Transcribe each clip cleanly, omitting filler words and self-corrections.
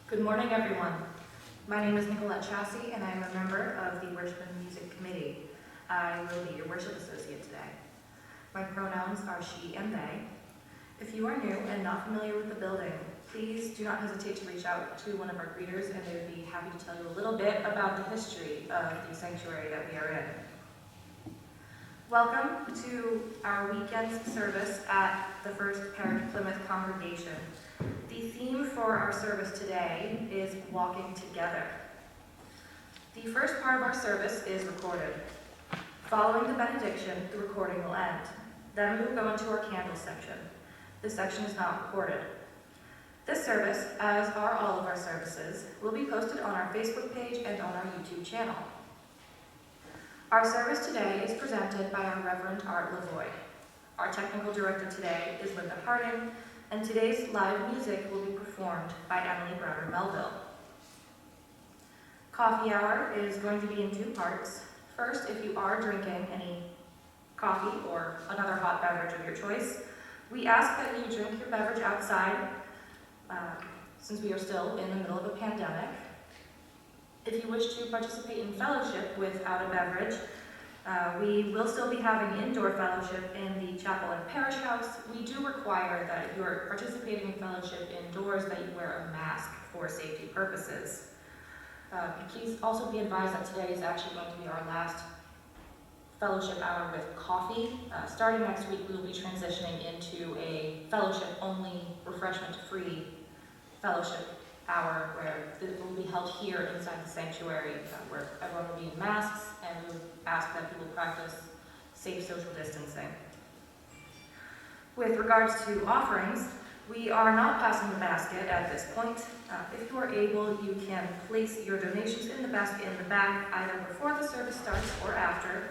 Good morning, everyone. My name is Nicolette Chasse, and I am a member of the Enrichment Music Committee. I will be your worship associate today. My pronouns are she and they. If you are new and not familiar with the building, please do not hesitate to reach out to one of our greeters, and they would be happy to tell you a little bit about the history of the sanctuary that we are in. Welcome to our weekend service at the First Parish Plymouth congregation. The theme for our service today is walking together. The first part of our service is recorded. Following the benediction, the recording will end. Then we will go into our candle section. This section is not recorded. This service, as are all of our services, will be posted on our Facebook page and on our YouTube channel. Our service today is presented by our Reverend Art Lavoie. Our technical director today is Linda Harding, and today's live music will be performed by Emily Browder Melville. Coffee hour is going to be in two parts. First, if you are drinking any coffee or another hot beverage of your choice, we ask that you drink your beverage outside, since we are still in the middle of a pandemic. If you wish to participate in fellowship without a beverage, we will still be having indoor fellowship in the chapel and parish house. We do require that if you are participating in fellowship indoors that you wear a mask for safety purposes. Please also be advised that today is actually going to be our last fellowship hour with coffee. Starting next week, we will be transitioning into a fellowship-only, refreshment-free fellowship hour where it will be held here inside the sanctuary, where everyone will be in masks, and we would ask that people practice safe social distancing. With regards to offerings, we are not passing the basket at this point. If you are able, you can place your donations in the basket in the back, either before the service starts or after.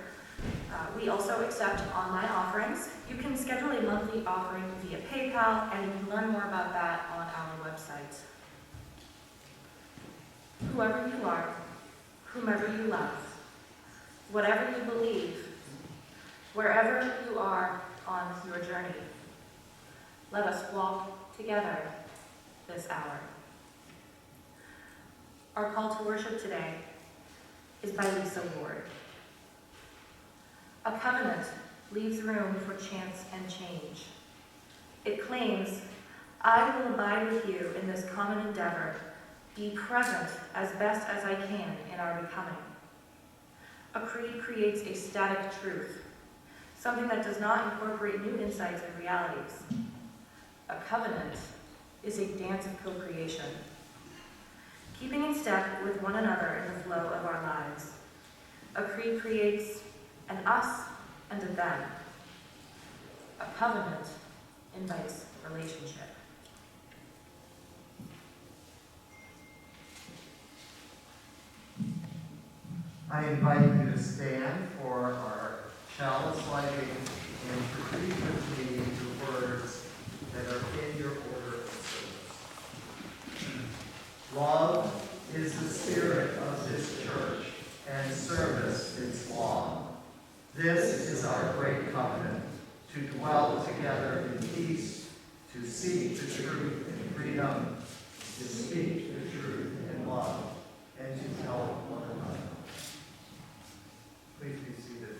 We also accept online offerings. You can schedule a monthly offering via PayPal, and you can learn more about that on our website. Whoever you are, whomever you love, whatever you believe, wherever you are on your journey, let us walk together this hour. Our call to worship today is by Lisa Ward. A covenant leaves room for chance and change. It claims, I will abide with you in this common endeavor, be present as best as I can in our becoming. A creed creates a static truth, something that does not incorporate new insights and realities. A covenant is a dance of co-creation, keeping in step with one another in the flow of our lives. A creed creates an us and a them. A covenant invites relationship. I invite you to stand for our chalice lighting and to read with me the words that are in your order of service. Love is the spirit of this church, and service its law. This is our great covenant, to dwell together in peace, to seek the truth in freedom, to speak the truth in love, and to tell one another. Please be seated.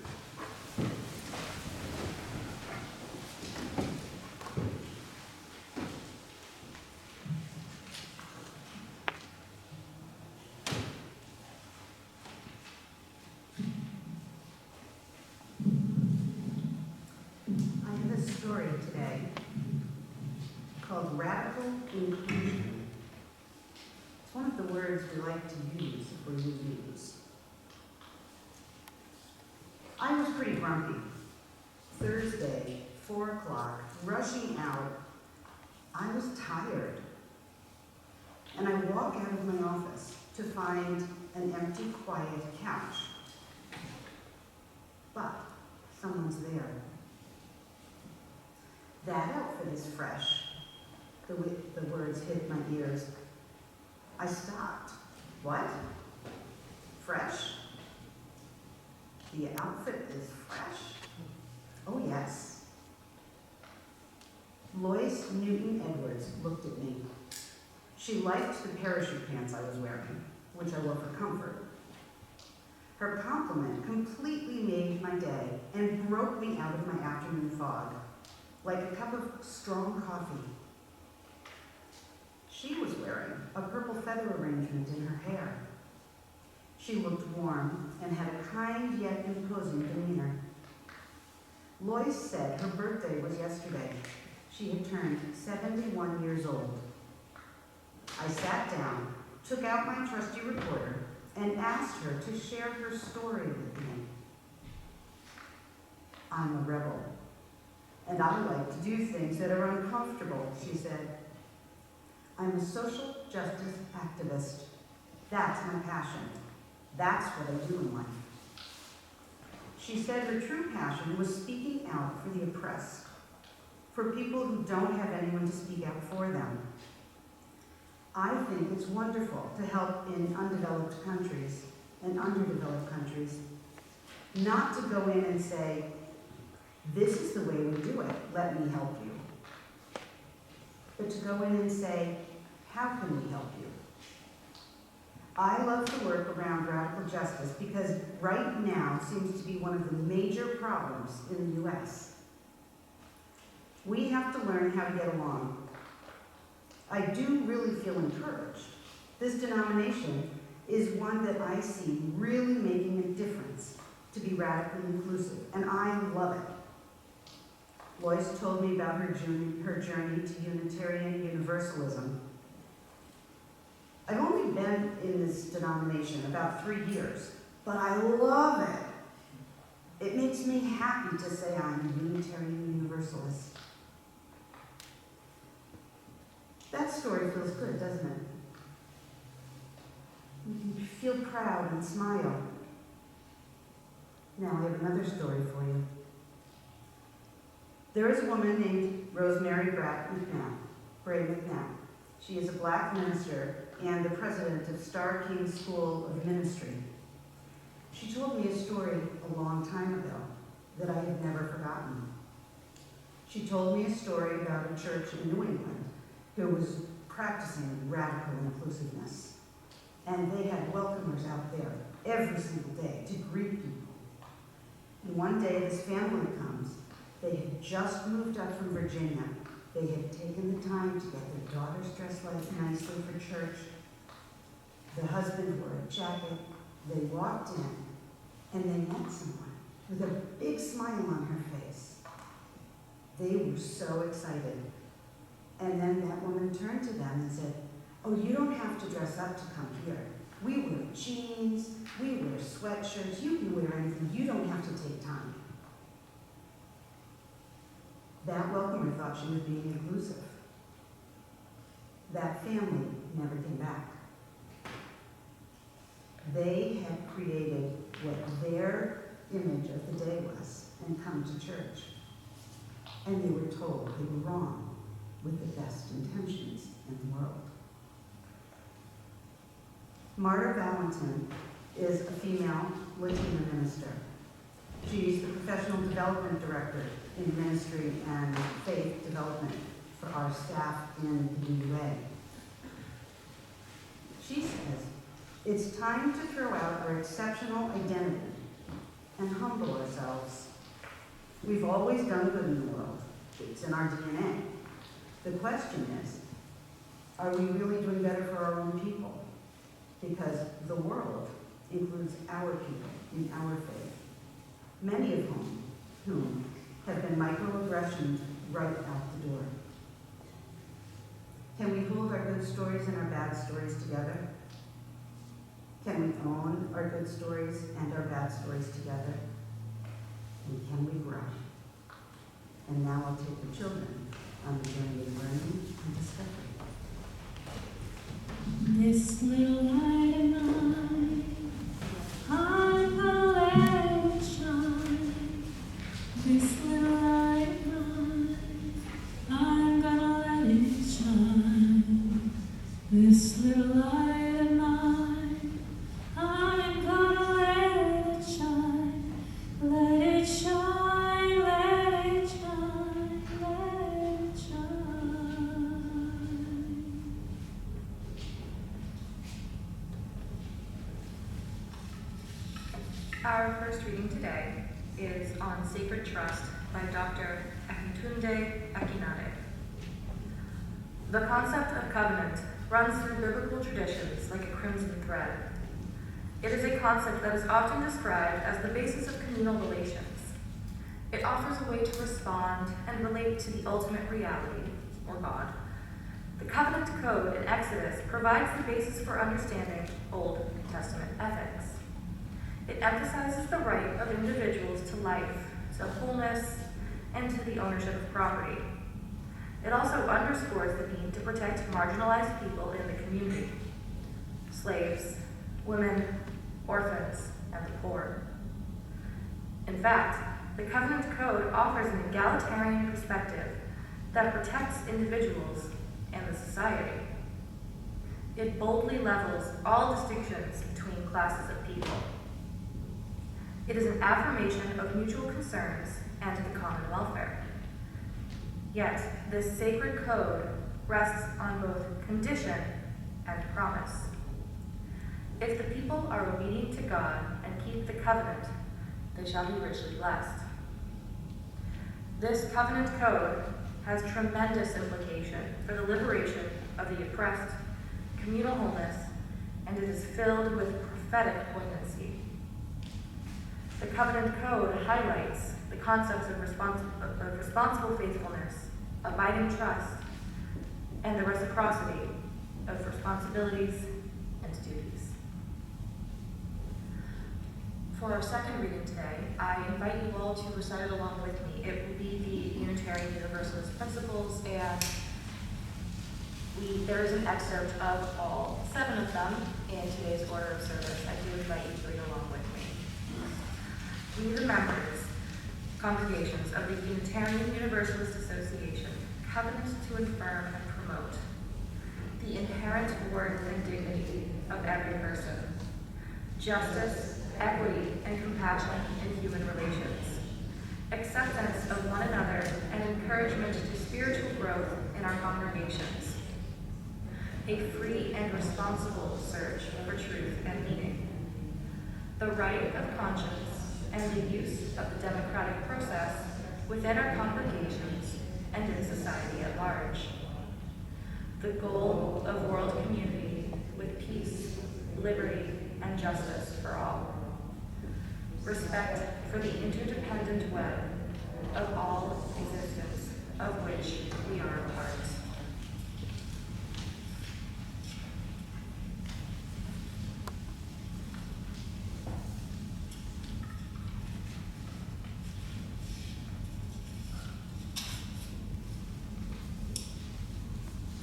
I have a story today called Radical Inclusion. It's one of the words we like to use for new news. I was pretty grumpy. Thursday, 4 o'clock, rushing out. I was tired. And I walk out of my office to find an empty, quiet couch. But someone's there. That outfit is fresh. The words hit my ears. I stopped. What? Fresh? The outfit is fresh? Oh, yes. Lois Newton Edwards looked at me. She liked the parachute pants I was wearing, which I wore for comfort. Her compliment completely made my day and broke me out of my afternoon fog, like a cup of strong coffee. She was wearing a purple feather arrangement in her hair. She looked warm and had a kind yet imposing demeanor. Lois said her birthday was yesterday. She had turned 71 years old. I sat down, took out my trusty recorder, and asked her to share her story with me. I'm a rebel, and I like to do things that are uncomfortable, she said. I'm a social justice activist. That's my passion. That's what I do in life. She said her true passion was speaking out for the oppressed, for people who don't have anyone to speak out for them. I think it's wonderful to help in undeveloped countries and underdeveloped countries, not to go in and say, this is the way we do it, let me help you. But to go in and say, how can we help you? I love to work around radical justice because right now seems to be one of the major problems in the U.S. We have to learn how to get along. I do really feel encouraged. This denomination is one that I see really making a difference to be radically inclusive, and I love it. Lois told me about her journey to Unitarian Universalism. I've only been in this denomination about 3 years, but I love it. It makes me happy to say I'm a Unitarian Universalist. That story feels good, doesn't it? You feel proud and smile. Now I have another story for you. There is a woman named Rosemary Bray McNabb. She is a black minister and the president of Star King School of Ministry. She told me a story a long time ago that I have never forgotten. She told me a story about a church in New England who was practicing radical inclusiveness. And they had welcomers out there every single day to greet people. And one day this family comes. They had just moved up from Virginia. They had taken the time to get their daughters dressed nicely for church. The husband wore a jacket. They walked in, and they met someone with a big smile on her face. They were so excited. And then that woman turned to them and said, "Oh, you don't have to dress up to come here. We wear jeans, we wear sweatshirts, you can wear anything, you don't have to take time." That welcomer thought she was being inclusive. That family never came back. They had created what their image of the day was and come to church. And they were told they were wrong with the best intentions in the world. Marta Valentin is a female Latina minister. She's the professional development director in ministry and faith development for our staff in the DUA. She says, "It's time to throw out our exceptional identity and humble ourselves. We've always done good in the world. It's in our DNA. The question is, are we really doing better for our own people? Because the world includes our people in our faith, many of whom have been microaggressions right out the door. Can we hold our good stories and our bad stories together? Can we own our good stories and our bad stories together? And can we grow?" And now I'll take the children on the journey of learning and discovery. This little light of mine, I'm gonna let it shine. This little light of mine, I'm gonna let it shine. This little light of mine, I'm gonna let it shine. Let it shine, let it shine, let it shine. Our first reading today is on Sacred Trust by Dr. Akintunde Akinade. The concept of covenant runs through biblical traditions like a crimson thread. It is a concept that is often described as the basis of communal relations. It offers a way to respond and relate to the ultimate reality, or God. The Covenant Code in Exodus provides the basis for understanding Old Testament ethics. It emphasizes the right of individuals to life, to wholeness, and to the ownership of property. It also underscores the need to protect marginalized people in the community: slaves, women, orphans, and the poor. In fact, the Covenant Code offers an egalitarian perspective that protects individuals and the society. It boldly levels all distinctions between classes of people. It is an affirmation of mutual concerns and the common welfare. Yet, this sacred code rests on both condition and promise. If the people are obedient to God and keep the covenant, they shall be richly blessed. This covenant code has tremendous implication for the liberation of the oppressed, communal wholeness, and it is filled with prophetic poignancy. The Covenant Code highlights the concepts of responsible faithfulness, abiding trust, and the reciprocity of responsibilities and duties. For our second reading today, I invite you all to recite it along with me. It will be the Unitarian Universalist Principles, and there is an excerpt of all 7 of them in today's order of service. I do invite you to read along with me. We, the members, congregations of the Unitarian Universalist Association, covenant to affirm and promote the inherent worth and dignity of every person, justice, equity, and compassion in human relations, acceptance of one another, and encouragement to spiritual growth in our congregations, a free and responsible search for truth and meaning, the right of conscience, and the use of the democratic process within our congregations and in society at large, the goal of world community with peace, liberty, and justice for all, respect for the interdependent web of all existence of which we are a part.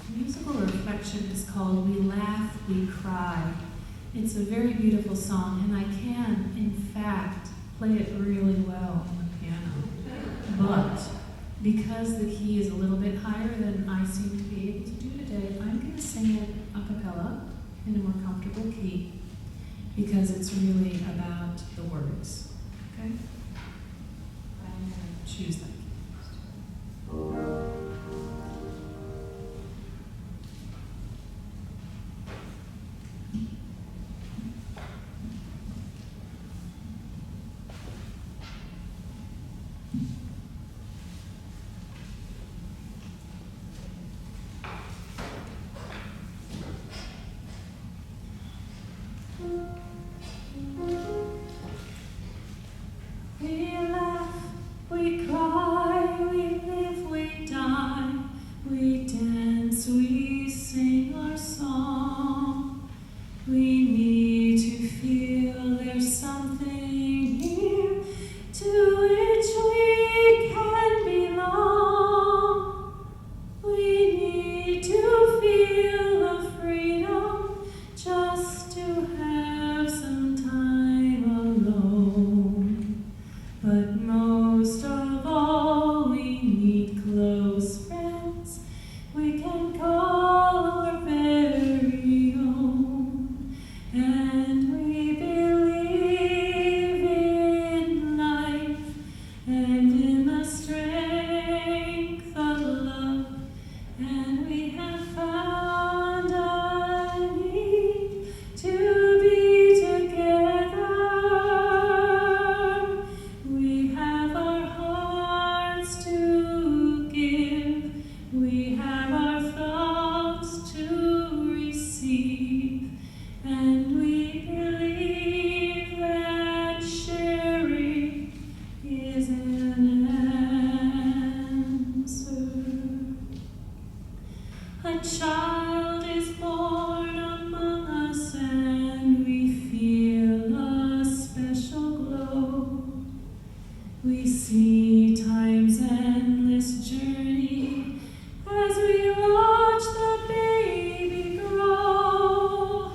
The musical reflection is called We Laugh, We Cry. It's a very beautiful song, and I can, in fact, play it really well on the piano. But because the key is a little bit higher than I seem to be able to do today, I'm going to sing it a cappella in a more comfortable key because it's really about the words. Okay? I'm going to choose that key first. We laugh, we cry, we live, we die, we dance, we sing our song. We need to feel there's something here to which we can belong. We need to feel the freedom just to have some time alone. But most of all, we need close friends we can call our very own. And we believe in life and in the strength of love. And we have found a need to be together. see time's endless journey as we watch the baby grow.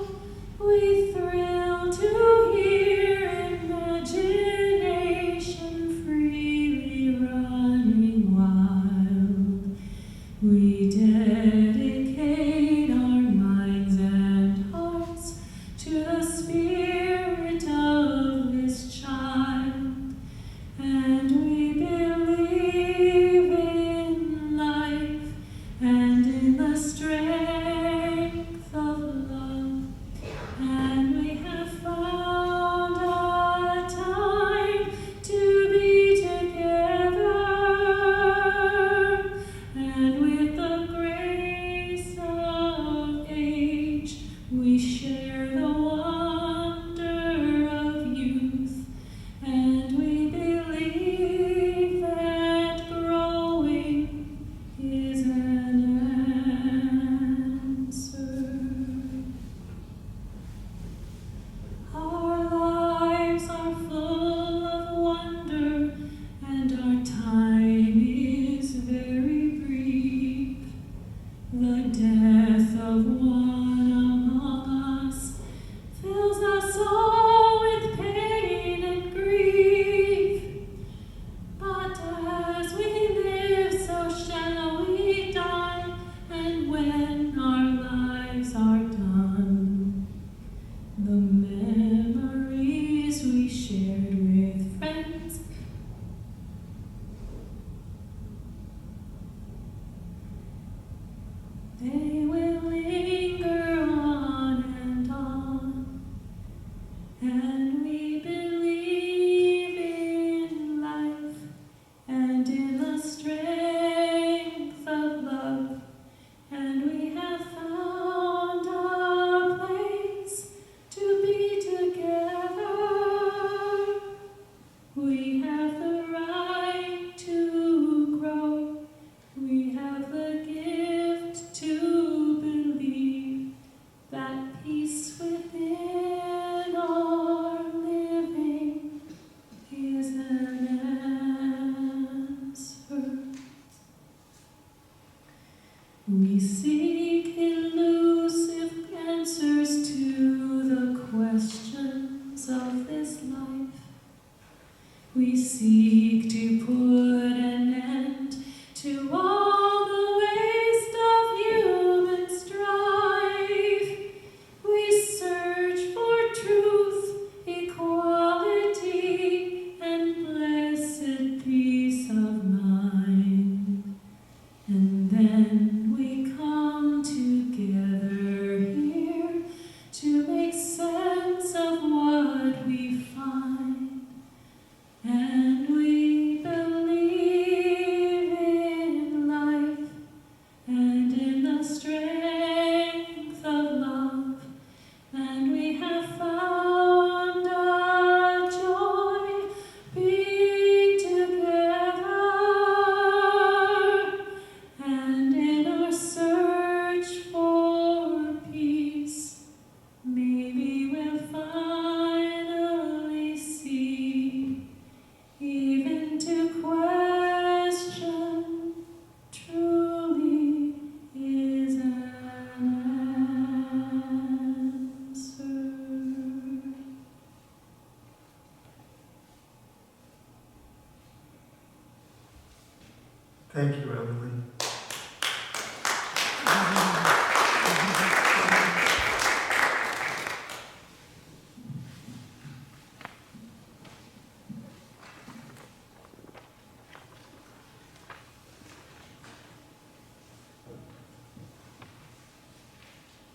We thrill to hear imagination freely running wild. We dedicate our minds and hearts to the spirit of this child, and we believe in life and in the strength of love, and we have found a time to be together, and with the grace of age we share the wonder of youth, and we believe that growing is an answer. Our lives are full of wonder, and our time is very brief. The death of one among us fills us all with pain and grief. But as we live, so shall we die, and when our lives are done, the memories we shared with friends they will linger on, and we believe in life and in the strength of love, and we have found a place to be together. We have the right to grow. We have the gift to believe that peace within our living is an answer. We seek elusive answers to the questions of this life. We seek to put an end to all the waste of human strife. We search for truth, equality, and blessed peace of mind. And then we come together here to make sense of what we find. And we believe in life and in the strength of love, and we have found a joy being together, and in our search for peace, maybe we'll finally see, even to question truly is an answer. Thank you, Emily.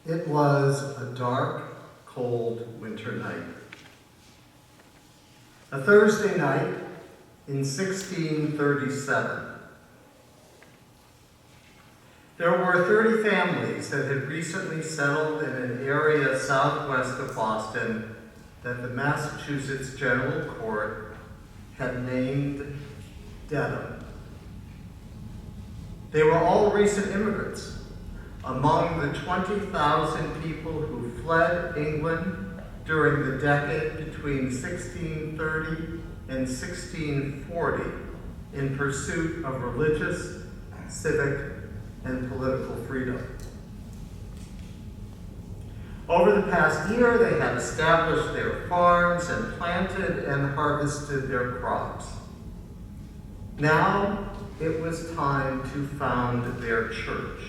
It was a dark, cold winter night. A Thursday night in 1637. There were 30 families that had recently settled in an area southwest of Boston that the Massachusetts General Court had named Dedham. They were all recent immigrants. Among the 20,000 people who fled England during the decade between 1630 and 1640 in pursuit of religious, civic, and political freedom. Over the past year, they had established their farms and planted and harvested their crops. Now it was time to found their church,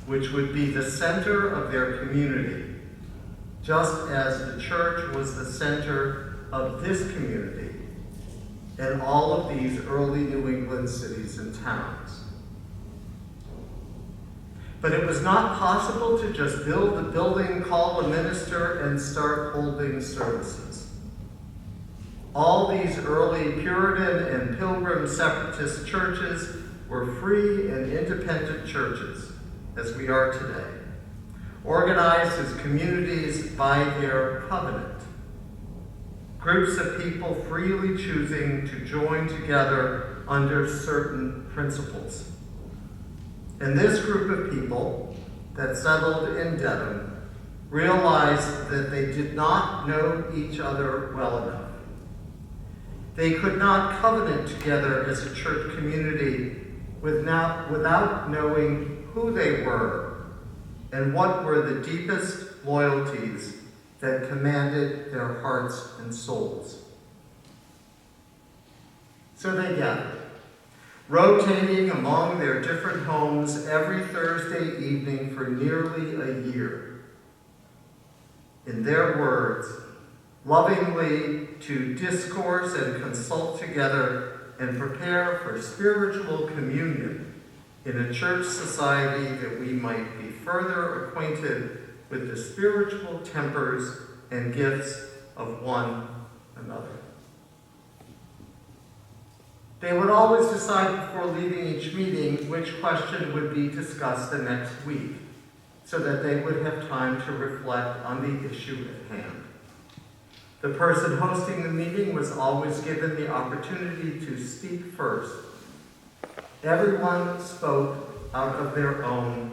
which would be the center of their community, just as the church was the center of this community and all of these early New England cities and towns. But it was not possible to just build a building, call a minister, and start holding services. All these early Puritan and Pilgrim separatist churches were free and independent churches, as we are today, organized as communities by their covenant. Groups of people freely choosing to join together under certain principles. And this group of people that settled in Dedham realized that they did not know each other well enough. They could not covenant together as a church community without knowing who they were and what were the deepest loyalties that commanded their hearts and souls. So they gathered, rotating among their different homes every Thursday evening for nearly a year. In their words, lovingly to discourse and consult together and prepare for spiritual communion in a church society that we might be further acquainted with the spiritual tempers and gifts of one another. They would always decide before leaving each meeting which question would be discussed the next week, so that they would have time to reflect on the issue at hand. The person hosting the meeting was always given the opportunity to speak first. Everyone spoke out of their own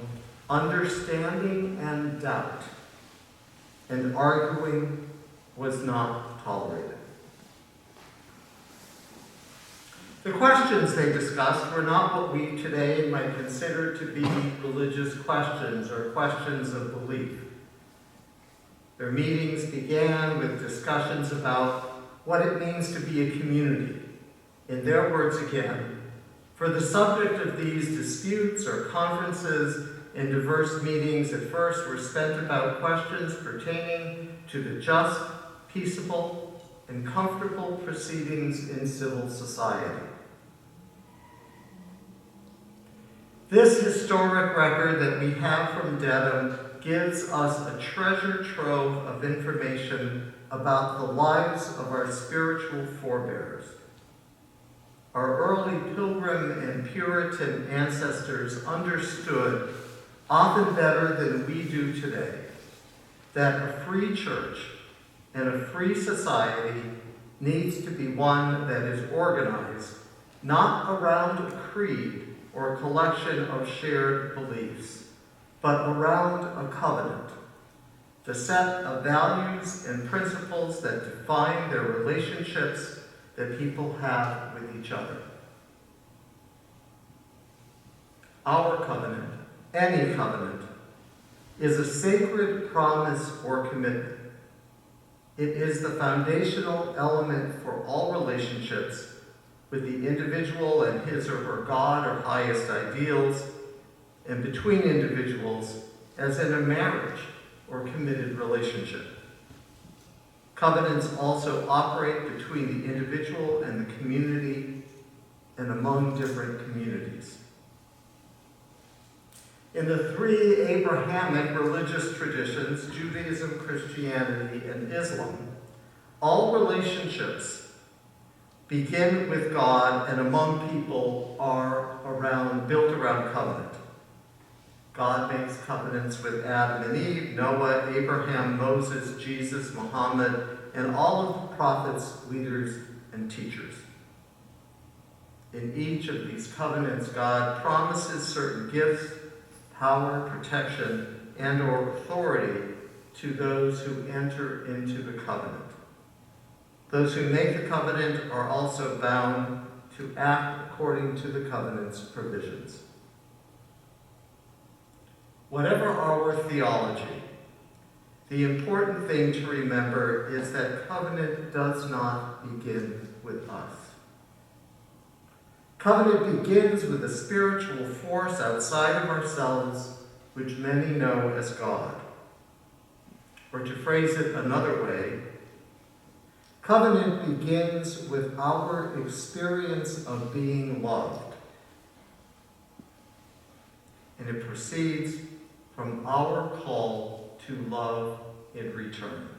understanding and doubt, and arguing was not tolerated. The questions they discussed were not what we today might consider to be religious questions or questions of belief. Their meetings began with discussions about what it means to be a community. In their words again, for the subject of these disputes or conferences in diverse meetings at first were spent about questions pertaining to the just, peaceable, and comfortable proceedings in civil society. This historic record that we have from Dedham gives us a treasure trove of information about the lives of our spiritual forebears. Our early Pilgrim and Puritan ancestors understood, often better than we do today, that a free church and a free society needs to be one that is organized not around a creed or a collection of shared beliefs, but around a covenant, the set of values and principles that define their relationships that people have with each other. Our covenant, any covenant, is a sacred promise or commitment. It is the foundational element for all relationships with the individual and his or her God or highest ideals, and between individuals, as in a marriage or committed relationship. Covenants also operate between the individual and the community and among different communities. In the three Abrahamic religious traditions, Judaism, Christianity, and Islam, all relationships begin with God and among people are built around covenant. God makes covenants with Adam and Eve, Noah, Abraham, Moses, Jesus, Muhammad, and all of the prophets, leaders, and teachers. In each of these covenants, God promises certain gifts, power, protection, and or authority to those who enter into the covenant. Those who make the covenant are also bound to act according to the covenant's provisions. Whatever our theology, the important thing to remember is that covenant does not begin with us. Covenant begins with a spiritual force outside of ourselves, which many know as God. Or to phrase it another way, covenant begins with our experience of being loved. And it proceeds from our call to love in return.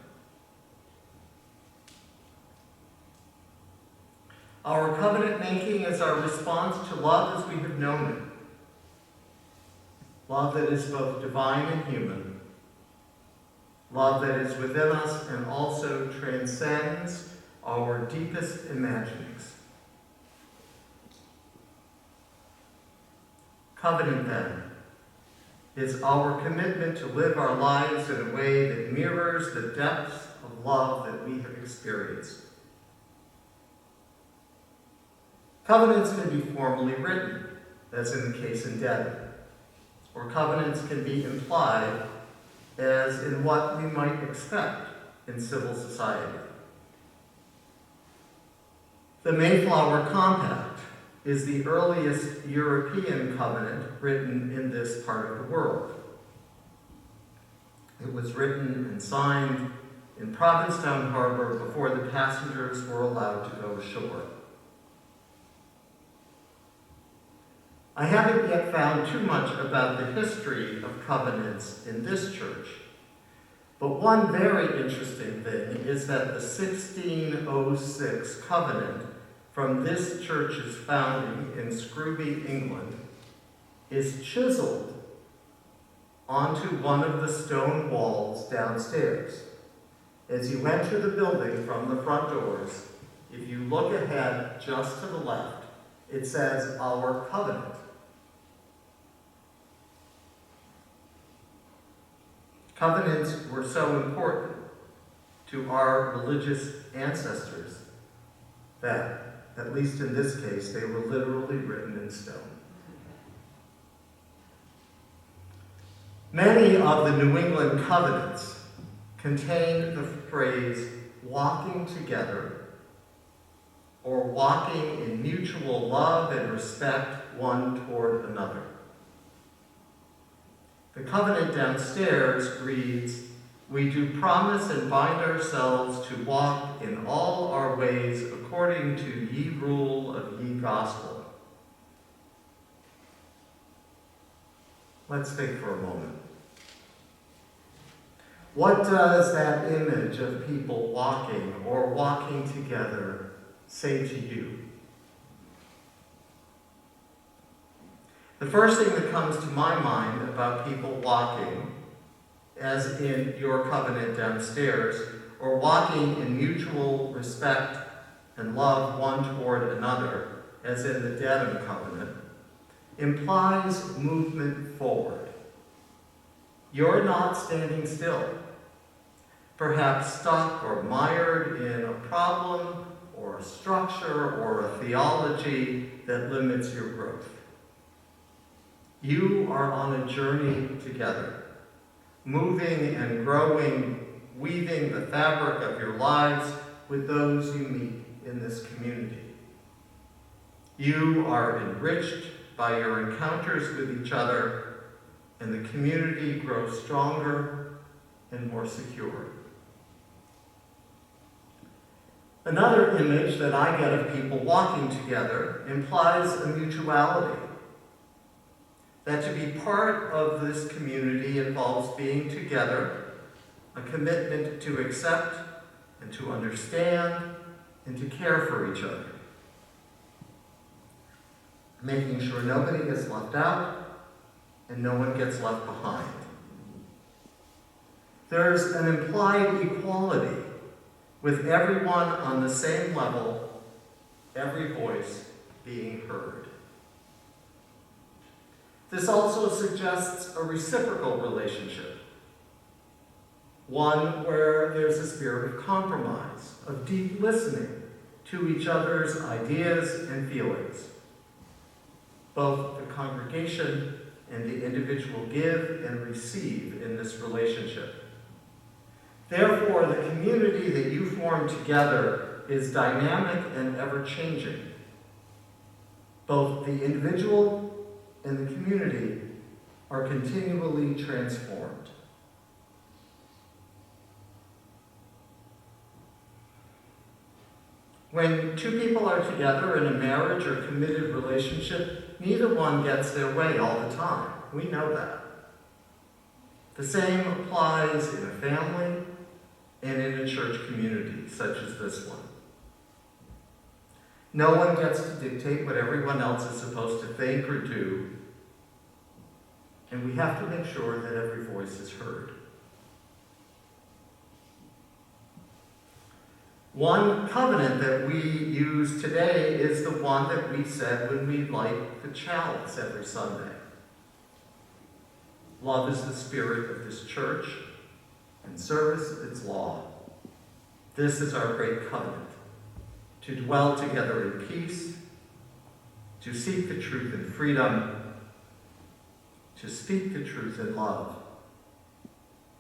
Our covenant making is our response to love as we have known it. Love that is both divine and human. Love that is within us and also transcends our deepest imaginings. Covenant, then, is our commitment to live our lives in a way that mirrors the depths of love that we have experienced. Covenants can be formally written, as in the case in Devon, or covenants can be implied, as in what we might expect in civil society. The Mayflower Compact is the earliest European covenant written in this part of the world. It was written and signed in Provincetown Harbor before the passengers were allowed to go ashore. I haven't yet found too much about the history of covenants in this church, but one very interesting thing is that the 1606 covenant from this church's founding in Scrooby, England, is chiseled onto one of the stone walls downstairs. As you enter the building from the front doors, if you look ahead just to the left, it says, "Our Covenant." Covenants were so important to our religious ancestors that, at least in this case, they were literally written in stone. Many of the New England covenants contain the phrase walking together or walking in mutual love and respect one toward another. The covenant downstairs reads, "We do promise and bind ourselves to walk in all our ways according to ye rule of ye gospel." Let's think for a moment. What does that image of people walking or walking together say to you? The first thing that comes to my mind about people walking, as in your covenant downstairs, or walking in mutual respect and love one toward another, as in the Dedham covenant, implies movement forward. You're not standing still, perhaps stuck or mired in a problem or a structure or a theology that limits your growth. You are on a journey together, moving and growing, weaving the fabric of your lives with those you meet in this community. You are enriched by your encounters with each other, and the community grows stronger and more secure. Another image that I get of people walking together implies a mutuality. That to be part of this community involves being together, a commitment to accept and to understand and to care for each other. Making sure nobody gets left out and no one gets left behind. There's an implied equality with everyone on the same level, every voice being heard. This also suggests a reciprocal relationship, one where there's a spirit of compromise, of deep listening to each other's ideas and feelings. Both the congregation and the individual give and receive in this relationship. Therefore, the community that you form together is dynamic and ever-changing. Both the individual and the community are continually transformed. When two people are together in a marriage or committed relationship, neither one gets their way all the time. We know that. The same applies in a family and in a church community, such as this one. No one gets to dictate what everyone else is supposed to think or do, and we have to make sure that every voice is heard. One covenant that we use today is the one that we said when we light the chalice every Sunday. Love is the spirit of this church, and service its law. This is our great covenant, to dwell together in peace, to seek the truth in freedom, to speak the truth in love,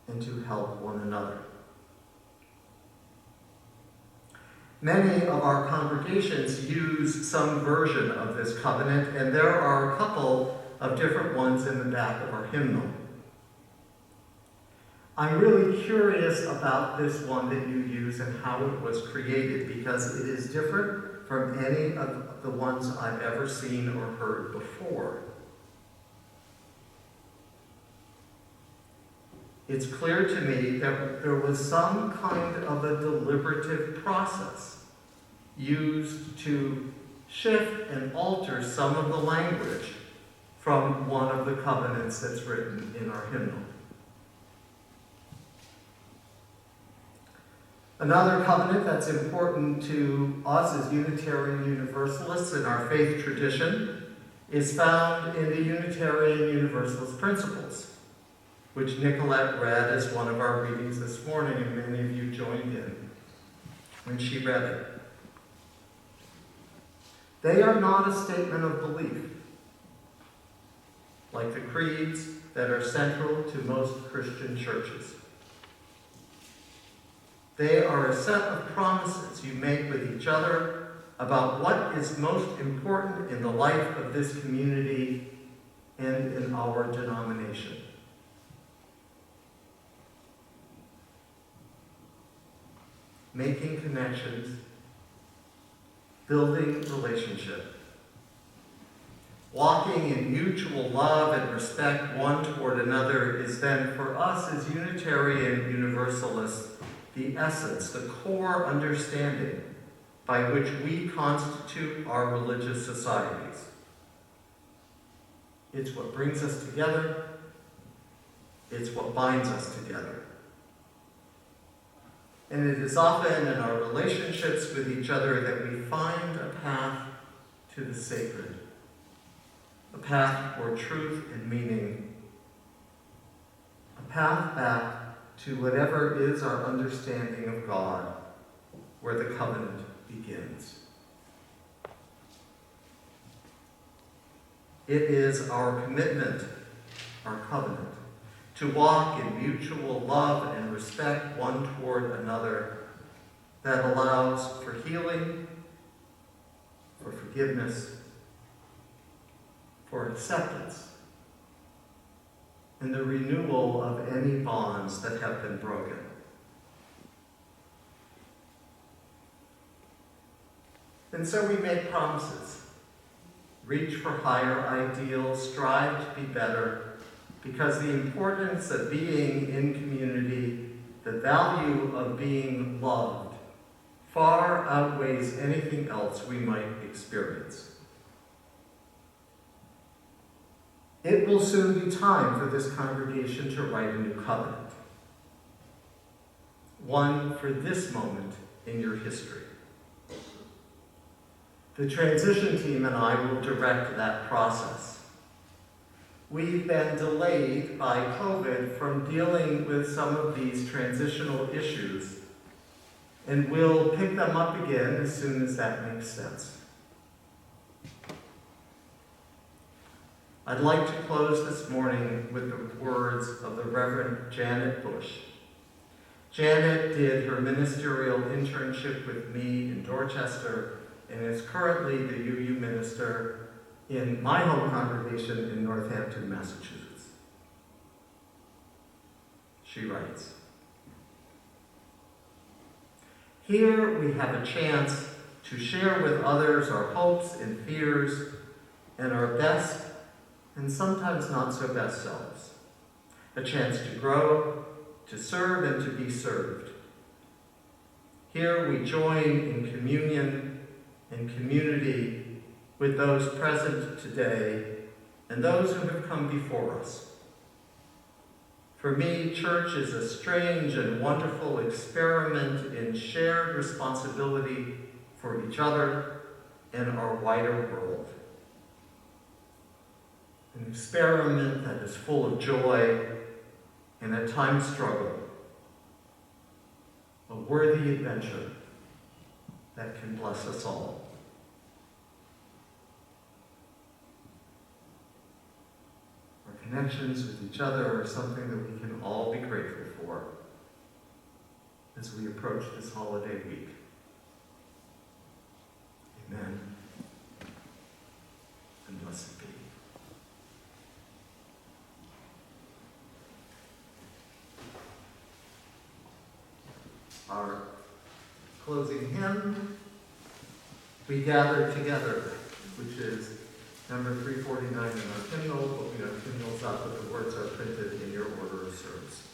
and to help one another. Many of our congregations use some version of this covenant, and there are a couple of different ones in the back of our hymnal. I'm really curious about this one that you use and how it was created, because it is different from any of the ones I've ever seen or heard before. It's clear to me that there was some kind of a deliberative process used to shift and alter some of the language from one of the covenants that's written in our hymnal. Another covenant that's important to us as Unitarian Universalists in our faith tradition is found in the Unitarian Universalist Principles, which Nicolette read as one of our readings this morning, and many of you joined in when she read it. They are not a statement of belief, like the creeds that are central to most Christian churches. They are a set of promises you make with each other about what is most important in the life of this community and in our denomination. Making connections, building relationship, walking in mutual love and respect one toward another is then, for us as Unitarian Universalists, the essence, the core understanding by which we constitute our religious societies. It's what brings us together. It's what binds us together. And it is often in our relationships with each other that we find a path to the sacred, a path for truth and meaning, a path back to whatever is our understanding of God, where the covenant begins. It is our commitment, our covenant, to walk in mutual love and respect one toward another that allows for healing, for forgiveness, for acceptance, and the renewal of any bonds that have been broken. And so we make promises, reach for higher ideals, strive to be better, because the importance of being in community, the value of being loved, far outweighs anything else we might experience. It will soon be time for this congregation to write a new covenant, one for this moment in your history. The transition team and I will direct that process. We've been delayed by COVID from dealing with some of these transitional issues, and we'll pick them up again as soon as that makes sense. I'd like to close this morning with the words of the Reverend Janet Bush. Janet did her ministerial internship with me in Dorchester and is currently the UU minister in my home congregation in Northampton, Massachusetts. She writes, "Here we have a chance to share with others our hopes and fears and our best and sometimes not so best selves. A chance to grow, to serve, and to be served. Here we join in communion and community with those present today and those who have come before us. For me, church is a strange and wonderful experiment in shared responsibility for each other and our wider world. An experiment that is full of joy and at times struggle. A worthy adventure that can bless us all." Our connections with each other are something that we can all be grateful for as we approach this holiday week. Amen. And blessed be. Our closing hymn, "We Gather Together," which is number 349 in our hymnal, but we have hymnals up, but the words are printed in your order of service.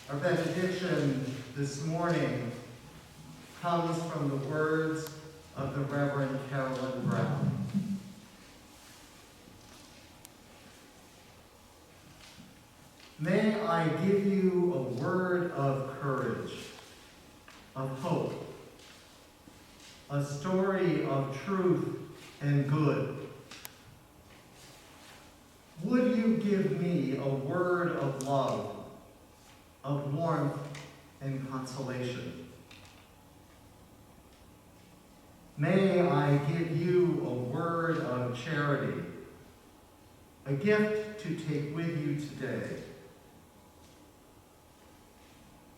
Our benediction this morning comes from the words of the Reverend Carolyn Brown. May I give you a word of courage, of hope, a story of truth and good. Would you give me a word of love, of warmth and consolation? May I give you a word of charity, a gift to take with you today.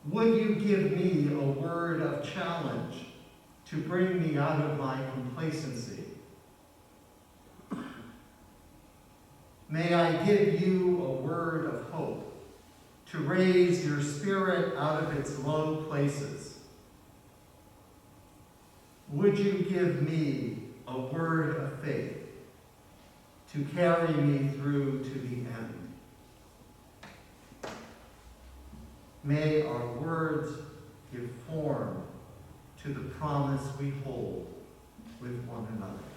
Would you give me a word of challenge to bring me out of my complacency? May I give you a word of hope to raise your spirit out of its low places? Would you give me a word of faith to carry me through to the end? May our words give form to the promise we hold with one another.